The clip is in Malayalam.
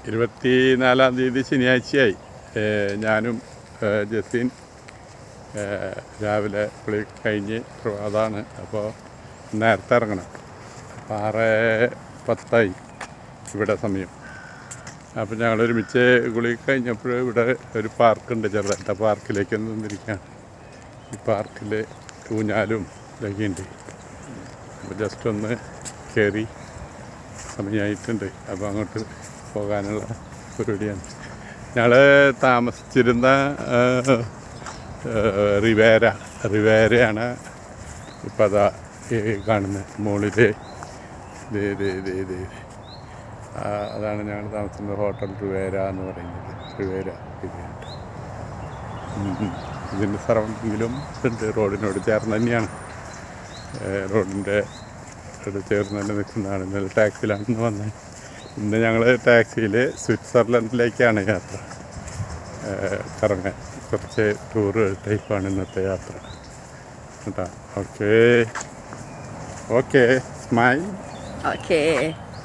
24-ാം തീയതി ശനിയാഴ്ചയായി. ഞാനും ജസീൻ രാവിലെ കുളി കഴിഞ്ഞ് അതാണ്. അപ്പോൾ നേരത്തെ ഇറങ്ങണം. 6:10 ഇവിടെ സമയം. അപ്പോൾ ഞങ്ങൾ ഒരുമിച്ച് കുളി കഴിഞ്ഞപ്പോൾ ഇവിടെ ഒരു പാർക്കുണ്ട്, ചെറുതായിട്ട്. ആ പാർക്കിലേക്ക് നിന്നിരിക്കുകയാണ്. ഈ പാർക്കിൽ ഊഞ്ഞാലും ഇതൊക്കെ ഉണ്ട്. അപ്പോൾ ജസ്റ്റ് ഒന്ന് കയറി സമയമായിട്ടുണ്ട്. അപ്പോൾ അങ്ങോട്ട് പോകാനുള്ള പരിപാടിയാണ്. ഞങ്ങൾ താമസിച്ചിരുന്ന റിവേരയാണ് ഇപ്പം അതാ കാണുന്നത് മുകളിൽ. അതാണ് ഞങ്ങൾ താമസിക്കുന്ന ഹോട്ടൽ റിവേര എന്ന് പറയുന്നത്. റിവേര ഇതിൻ്റെ സറൗണ്ടിങ്ങിലും ഉണ്ട്. റോഡിനോട് ചേർന്ന് തന്നെയാണ്, റോഡിൻ്റെ ചേർന്ന് തന്നെ നിൽക്കുന്നതാണ്. ഇന്നലെ ടാക്സിയിലാണ് വന്നത്. ഇന്ന് ഞങ്ങൾ ടാക്സിയിൽ സ്വിറ്റ്സർലൻഡിലേക്കാണ് യാത്ര. കറങ്ങാൻ കുറച്ച് ടൂറ് ടൈപ്പാണ് ഇന്നത്തെ യാത്ര കേട്ടോ. Okay smile. ഓക്കേ.